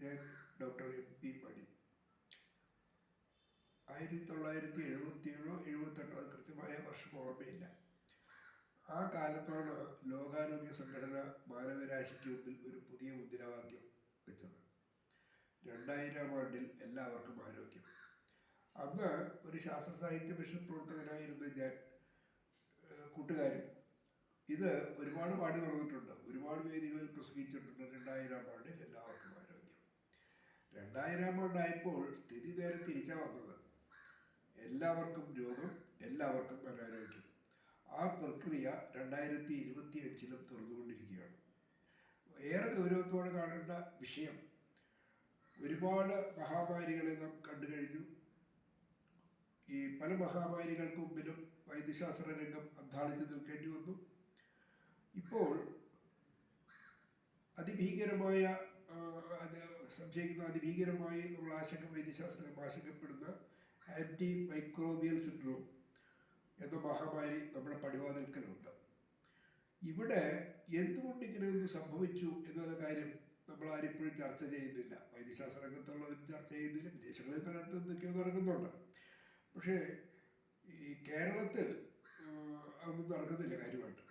ഞാൻ doctor MP മണി. 1977 78 അത് കൃത്യമായ വർഷം ഓർമ്മയില്ല. ആ കാലത്താണ് ലോകാരോഗ്യ സംഘടന മാനവരാശിക്ക് മുമ്പിൽ ഒരു പുതിയ മുദ്രാവാക്യം വെച്ചത്. 2000 ആണ്ടിൽ എല്ലാവർക്കും ആരോഗ്യം. അന്ന് ഒരു ശാസ്ത്ര സാഹിത്യ മിഷൻ പ്രവർത്തകനായിരുന്ന ഞാൻ കൂട്ടുകാരും ഇത് ഒരുപാട് പാടി നടന്നിട്ടുണ്ട്, ഒരുപാട് വേദികളിൽ പ്രസംഗിച്ചിട്ടുണ്ട്. 2000 ആണ്ടിൽ എല്ലാവർക്കും ആരോഗ്യം. 2000 ആണ്ടായപ്പോൾ സ്ഥിതി നേരെ തിരിച്ചാ വന്നത്. എല്ലാവർക്കും രോഗം, എല്ലാവർക്കും അനാരോഗ്യം. ആ പ്രക്രിയ 2025 തുറന്നുകൊണ്ടിരിക്കുകയാണ്. ഏറെ ഗൗരവത്തോടെ കാണേണ്ട വിഷയം, ഒരുപാട് മഹാമാരികളെ നാം കണ്ടു കഴിഞ്ഞു. ഈ പല മഹാമാരികൾക്ക് മുമ്പിലും വൈദ്യശാസ്ത്ര രംഗം അന്താളിച്ച് നിൽക്കേണ്ടി വന്നു. ഇപ്പോൾ അതിഭീകരമായ അതിഭീകരമായി നമ്മൾ വൈദ്യശാസ്ത്രം ആശങ്കപ്പെടുന്ന ആൻറ്റി മൈക്രോബിയൽ സിൻഡ്രോം എന്ന മഹാമാരി നമ്മുടെ പടിവാതിൽക്കലുണ്ട്. ഇവിടെ എന്തുകൊണ്ട് ഇങ്ങനെയൊന്നും സംഭവിച്ചു എന്നുള്ള കാര്യം നമ്മൾ ആരിപ്പോഴും ചർച്ച ചെയ്യുന്നില്ല. വൈദ്യശാസ്ത്ര രംഗത്തുള്ളവരും ചർച്ച ചെയ്യുന്നില്ല. വിദേശങ്ങളിൽ പലയിടത്തും എന്തൊക്കെയോ നടക്കുന്നുണ്ട്. പക്ഷേ ഈ കേരളത്തിൽ അതൊന്നും നടക്കുന്നില്ല കാര്യമായിട്ട്.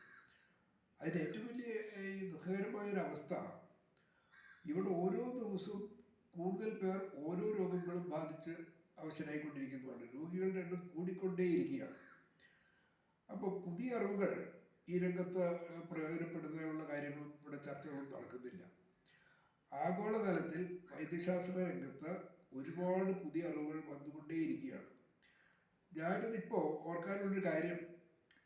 അതിൻ്റെ ഏറ്റവും വലിയ ഈ ദുഃഖകരമായൊരവസ്ഥ, ഇവിടെ ഓരോ ദിവസവും കൂടുതൽ പേർ ഓരോ രോഗങ്ങളും ബാധിച്ച് അവശരായിക്കൊണ്ടിരിക്കുന്നതാണ്. രോഗികളുടെ എണ്ണം കൂടിക്കൊണ്ടേയിരിക്കുകയാണ്. അപ്പോൾ പുതിയ അറിവുകൾ ഈ രംഗത്ത് പ്രയോജനപ്പെടുന്നതിനുള്ള കാര്യങ്ങളും ഇവിടെ ചർച്ചകളൊന്നും നടക്കുന്നില്ല. ആഗോളതലത്തിൽ വൈദ്യശാസ്ത്ര രംഗത്ത് ഒരുപാട് പുതിയ അറിവുകൾ വന്നുകൊണ്ടേയിരിക്കുകയാണ്. ഞാനിതിപ്പോൾ ഓർക്കാനുള്ളൊരു കാര്യം,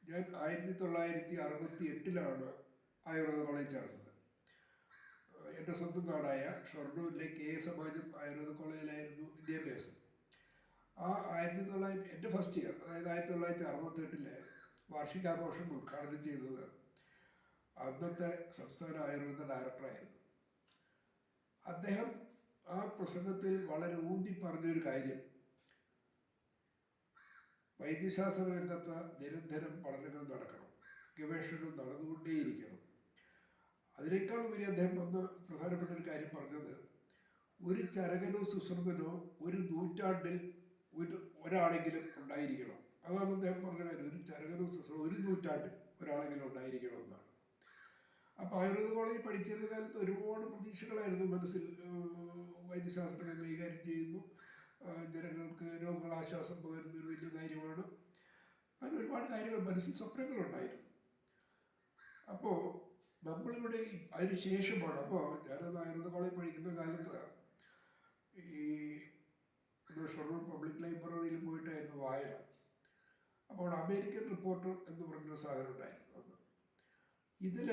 ഞാൻ 1968 ആയുർവേദ കോളേജ് ചേർന്നത്. എൻ്റെ സ്വന്തം നാടായ ഷൊർണൂരിലെ KS സമാജം ആയുർവേദ കോളേജിലായിരുന്നു വിദ്യാഭ്യാസം. ആ എൻ്റെ ഫസ്റ്റ് ഇയർ, അതായത് 1968 വാർഷികാഘോഷം ഉദ്ഘാടനം ചെയ്തത് അന്നത്തെ സംസ്ഥാന ആയുർവേദ ഡയറക്ടറായിരുന്നു. അദ്ദേഹം ആ പ്രസംഗത്തിൽ വളരെ ഊന്നി പറഞ്ഞൊരു കാര്യം, വൈദ്യശാസ്ത്ര രംഗത്ത് നിരന്തരം പഠനങ്ങൾ നടക്കണം, ഗവേഷണങ്ങൾ നടന്നുകൊണ്ടേയിരിക്കണം. അതിനേക്കാൾ ഉപരി അദ്ദേഹം വന്ന് പ്രധാനപ്പെട്ട ഒരു കാര്യം പറഞ്ഞത്, ഒരു ചരകനോ സുശ്രുതനോ ഒരു നൂറ്റാണ്ടിൽ ഒരാളെങ്കിലും ഉണ്ടായിരിക്കണം. അതാണ് അദ്ദേഹം പറഞ്ഞ കാര്യം. ഒരു ചരകനോ സുശ്രുതനോ ഒരു നൂറ്റാണ്ടിൽ ഒരാളെങ്കിലും ഉണ്ടായിരിക്കണം എന്നാണ്. അപ്പോൾ ആയുർവേദ കോളേജിൽ പഠിച്ചിരുന്ന കാലത്ത് ഒരുപാട് പ്രതീക്ഷകളായിരുന്നു മനസ്സിൽ. വൈദ്യശാസ്ത്രം കൈകാര്യം ചെയ്യുന്നു, ജനങ്ങൾക്ക് രോഗാശ്വാസം പകരുന്ന ഒരു വലിയ കാര്യമാണ്. അങ്ങനെ ഒരുപാട് കാര്യങ്ങൾ മനസ്സിൽ സ്വപ്നങ്ങളുണ്ടായിരുന്നു. അപ്പോൾ നമ്മളിവിടെ അതിന് ശേഷമാണ്, അപ്പോൾ ഞാനത് ആയുർവേദ കോളേജ് പഠിക്കുന്ന കാലത്ത് ഈ ഷൊർണൂർ പബ്ലിക് ലൈബ്രറിയിൽ പോയിട്ടായിരുന്നു വായന. അപ്പോൾ അമേരിക്കൻ റിപ്പോർട്ടർ എന്ന് പറഞ്ഞൊരു സാധനം ഉണ്ടായിരുന്നു അന്ന്. ഇതിൽ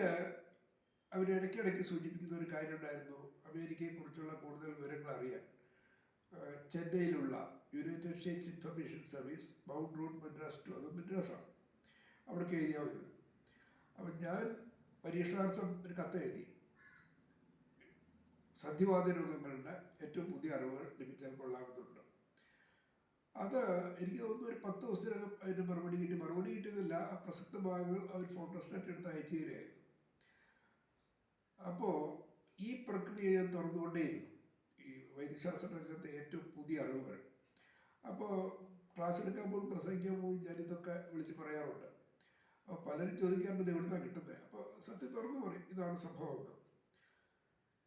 അവരിടയ്ക്കിടയ്ക്ക് സൂചിപ്പിക്കുന്ന ഒരു കാര്യം ഉണ്ടായിരുന്നു, അമേരിക്കയെക്കുറിച്ചുള്ള കൂടുതൽ വിവരങ്ങൾ അറിയാൻ ചെന്നൈയിലുള്ള United States information service, mount road Madras 2, അത് മദ്രാസാണ്, അവിടേക്ക് എഴുതിയാൽ മതി. അപ്പം ഞാൻ പരീക്ഷണാർത്ഥം ഒരു കത്ത് എഴുതി, സന്ധിവാത രോഗങ്ങളുടെ ഏറ്റവും പുതിയ അറിവുകൾ ലഭിച്ചാൽ കൊള്ളാമെന്നുണ്ട്. അത് എനിക്ക് തോന്നുന്നു ഒരു 10 ദിവസത്തിനകം അതിന് മറുപടി കിട്ടിയതില്ല. ആ പ്രസക്ത ഭാഗങ്ങൾ അവർ ഫോട്ടോസ്റ്റാറ്റ് എടുത്ത് അയച്ചു തരികയായിരുന്നു. അപ്പോൾ ഈ പ്രക്രിയ ഞാൻ തുറന്നുകൊണ്ടേയിരുന്നു, ഈ വൈദ്യശാസ്ത്ര രംഗത്തെ ഏറ്റവും പുതിയ അറിവുകൾ. അപ്പോൾ ക്ലാസ് എടുക്കാൻ പോകും, പ്രസംഗിക്കാൻ പോകും, ഞാനിതൊക്കെ വിളിച്ച് പറയാറുണ്ട്. അപ്പോൾ പലരും ചോദിക്കാറുണ്ട് എവിടുന്നാണ് കിട്ടുന്നത്. അപ്പോൾ സത്യം തുറന്നു പറയും, ഇതാണ് സംഭവം.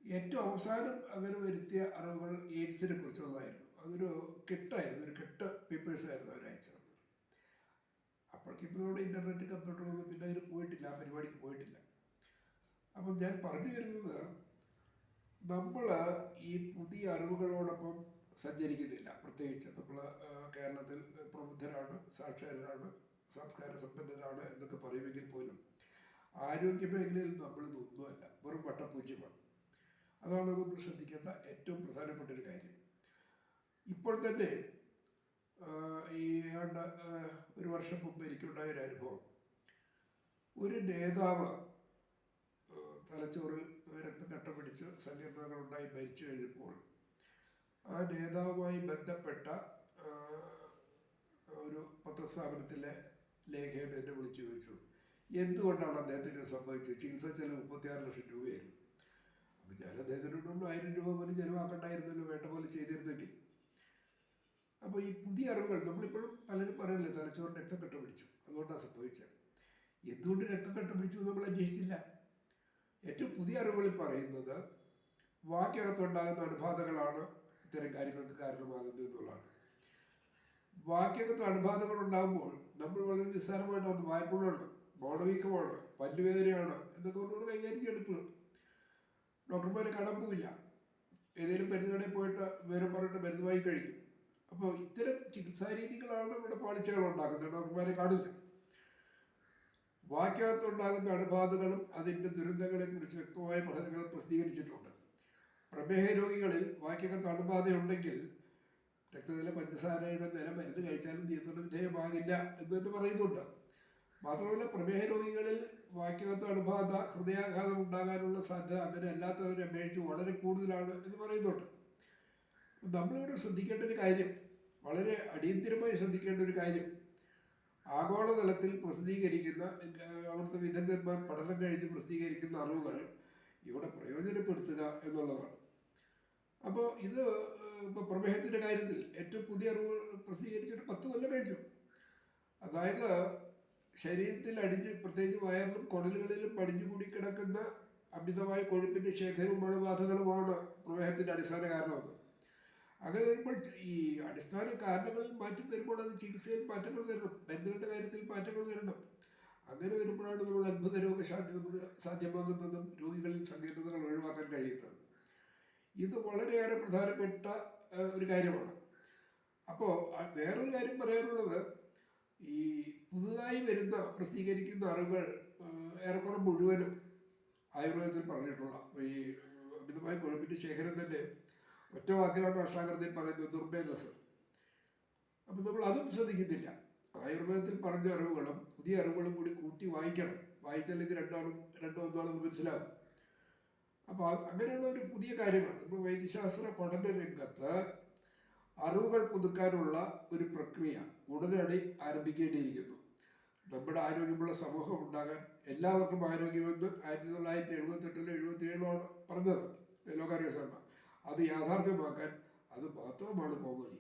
ഏറ്റവും അവസാനം അങ്ങനെ വരുത്തിയ അറിവുകൾ എയ്ഡ്സിനെ കുറിച്ചുള്ളതായിരുന്നു. അതൊരു കെട്ടായിരുന്നു, ഒരു കെട്ട് പേപ്പേഴ്സായിരുന്നു അവരയച്ചത്. അപ്പോഴേക്കിപ്പോൾ ഇവിടെ ഇൻ്റർനെറ്റ് കമ്പ്യൂട്ടറൊന്നും പിന്നെ അതിന് പോയിട്ടില്ല, ആ പരിപാടിക്ക് പോയിട്ടില്ല. അപ്പം ഞാൻ പറഞ്ഞു വരുന്നത്, നമ്മൾ ഈ പുതിയ അറിവുകളോടൊപ്പം സഞ്ചരിക്കുന്നില്ല. പ്രത്യേകിച്ച് നമ്മൾ കേരളത്തിൽ പ്രബുദ്ധരാണ്, സാക്ഷരരാണ്, സംസ്കാര സമ്പന്നരാണ് എന്നൊക്കെ പറയുമെങ്കിൽ പോലും ആരോഗ്യ മേഖലയിൽ നമ്മളിതൊന്നുമല്ല, വെറും വട്ടപ്പൂജ്യമാണ്. അതാണ് നമ്മൾ ശ്രദ്ധിക്കേണ്ട ഏറ്റവും പ്രധാനപ്പെട്ട ഒരു കാര്യം. ഇപ്പോൾ തന്നെ ഈ ഒരു വർഷം മുമ്പ് എനിക്കുണ്ടായൊരു അനുഭവം, ഒരു നേതാവ് തലച്ചോറിൽ രക്തം കട്ട പിടിച്ച് സങ്കീർണതകളുണ്ടായി മരിച്ചു കഴിഞ്ഞപ്പോൾ ആ നേതാവുമായി ബന്ധപ്പെട്ട ഒരു പത്രസ്ഥാപനത്തിലെ ലേഖകൻ എന്നെ വിളിച്ചു ചോദിച്ചു, എന്തുകൊണ്ടാണ് അദ്ദേഹത്തിന് സംഭവിച്ചത്? ചികിത്സ ചെലവ് 36 ലക്ഷം രൂപയായിരുന്നു. അപ്പോൾ ഞാൻ അദ്ദേഹത്തിനോടൊന്നും 1000 രൂപ പോലും ചിലവാക്കണ്ടായിരുന്നല്ലോ, വേണ്ട പോലെ ചെയ്തിരുന്നെങ്കിൽ. അപ്പോൾ ഈ പുതിയ അറിവുകൾ നമ്മളിപ്പോഴും പലരും പറയല്ലേ, തലച്ചോറിന് രക്തക്കട്ട പിടിച്ചു, അതുകൊണ്ടാണ് സംഭവിച്ചത്. എന്തുകൊണ്ട് രക്തക്കട്ട പിടിച്ചു നമ്മൾ അന്വേഷിച്ചില്ല. ഏറ്റവും പുതിയ അറിവുകളിൽ പറയുന്നത് വാക്കകത്തുണ്ടാകുന്ന അണുബാധകളാണ് ഇത്തരം കാര്യങ്ങൾക്ക് കാരണമാകുന്നത് എന്നുള്ളതാണ്. വാക്കകത്ത് അണുബാധകൾ ഉണ്ടാകുമ്പോൾ നമ്മൾ വളരെ നിസ്സാരമായിട്ട് ഒന്ന് വായ്പുള്ളതാണ്, ബോധവീക്കമാണ്, പല്ലുവേദനയാണ് എന്നൊക്കെ നമ്മളോട് കൈകാര്യം ചെയ്തെടുക്കുക. ഡോക്ടർമാരെ കാണാൻ പോവില്ല, ഏതെങ്കിലും മരുന്ന് കടയിൽ പോയിട്ട് വിവരം പറഞ്ഞിട്ട് മരുന്ന് വാങ്ങി കഴിക്കും. അപ്പോൾ ഇത്തരം ചികിത്സാ രീതികളാണ് ഇവിടെ പാളിച്ചകൾ ഉണ്ടാക്കുന്നത്, ഡോക്ടർമാരെ കാണില്ല. വാക്കകത്തുണ്ടാകുന്ന അണുബാധകളും അതിൻ്റെ ദുരന്തങ്ങളെ കുറിച്ച് വ്യക്തമായ പഠനങ്ങൾ പ്രസിദ്ധീകരിച്ചിട്ടുണ്ട്. പ്രമേഹ രോഗികളിൽ വാക്കകത്ത് അണുബാധയുണ്ടെങ്കിൽ രക്തത്തിലെ പഞ്ചസാരയുടെ നില മരുന്ന് കഴിച്ചാലും നിയന്ത്രണ വിധേയമാകില്ല എന്ന് തന്നെ പറയുന്നുണ്ട്. മാത്രമല്ല, പ്രമേഹ രോഗികളിൽ വാക്കകത്ത് അണുബാധ ഹൃദയാഘാതം ഉണ്ടാകാനുള്ള സാധ്യത അങ്ങനെ അല്ലാത്തവരെ അപേക്ഷിച്ച് വളരെ കൂടുതലാണ് എന്ന് പറയുന്നുണ്ട്. നമ്മളിവിടെ ശ്രദ്ധിക്കേണ്ട ഒരു കാര്യം, വളരെ അടിയന്തിരമായി ശ്രദ്ധിക്കേണ്ട ഒരു കാര്യം, ആഗോളതലത്തിൽ പ്രസിദ്ധീകരിക്കുന്ന അവിടുത്തെ വിദഗ്ധന്മാർ പഠനം കഴിഞ്ഞ് പ്രസിദ്ധീകരിക്കുന്ന അറിവുകൾ ഇവിടെ പ്രയോജനപ്പെടുത്തുക എന്നുള്ളതാണ്. അപ്പോൾ ഇത് ഇപ്പോൾ പ്രമേഹത്തിൻ്റെ കാര്യത്തിൽ ഏറ്റവും പുതിയ അറിവുകൾ പ്രസിദ്ധീകരിച്ചിട്ട് 10 കൊല്ലം കഴിഞ്ഞു. അതായത് ശരീരത്തിൽ പ്രത്യേകിച്ച് വയറിലും കുടലുകളിലും അടിഞ്ഞുകൂടി കിടക്കുന്ന അമിതമായ കൊഴുപ്പിൻ്റെ ശേഖരവും അണുബാധകളുമാണ് പ്രമേഹത്തിൻ്റെ അടിസ്ഥാന കാരണമെന്ന്. അങ്ങനെ വരുമ്പോൾ ഈ അടിസ്ഥാന കാരണങ്ങളിൽ മാറ്റം വരുമ്പോൾ അത് ചികിത്സയിൽ മാറ്റങ്ങൾ വരണം, മരുന്നുകളുടെ കാര്യത്തിൽ മാറ്റങ്ങൾ വരണം. അങ്ങനെ വരുമ്പോഴാണ് നമ്മൾ അത്ഭുത രോഗശാന്തി നമുക്ക് സാധ്യമാകുന്നതും രോഗികളിൽ സങ്കീർണതകൾ ഒഴിവാക്കാൻ കഴിയുന്നത്. ഇത് വളരെയേറെ പ്രധാനപ്പെട്ട ഒരു കാര്യമാണ്. അപ്പോൾ വേറൊരു കാര്യം പറയാനുള്ളത്, ഈ പുതുതായി വരുന്ന പ്രസിദ്ധീകരിക്കുന്ന അറിവുകൾ ഏറെക്കുറെ മുഴുവനും ആയുർവേദത്തിൽ പറഞ്ഞിട്ടുള്ള ഈ അമിതമായ കൊഴുപ്പിൻ്റെ ശേഖരം തന്നെ ഒറ്റ വാക്കിലാണ് അഷ്ടാകൃതിയിൽ പറയുന്നത്, ദുർമേധസ്. അപ്പം നമ്മൾ അതും ശ്രദ്ധിക്കുന്നില്ല. ആയുർവേദത്തിൽ പറഞ്ഞ അറിവുകളും പുതിയ അറിവുകളും കൂടി കൂട്ടി വായിക്കണം. വായിച്ചാൽ ഇത് രണ്ടും ഒന്നാണെന്ന് മനസ്സിലാകും. അപ്പോൾ അങ്ങനെയുള്ള ഒരു പുതിയ കാര്യമാണ്. നമ്മൾ വൈദ്യശാസ്ത്ര പഠന രംഗത്ത് അറിവുകൾ പുതുക്കാനുള്ള ഒരു പ്രക്രിയ ഉടനടി ആരംഭിക്കേണ്ടിയിരിക്കുന്നു. നമ്മുടെ ആരോഗ്യമുള്ള സമൂഹം ഉണ്ടാകാൻ എല്ലാവർക്കും ആരോഗ്യമെന്ന് 1978 77 പറഞ്ഞത് ലോകാരോഗ്യ സംഘടന. അത് യാഥാർത്ഥ്യമാക്കാൻ അത് മാത്രമാണ് പോകരി.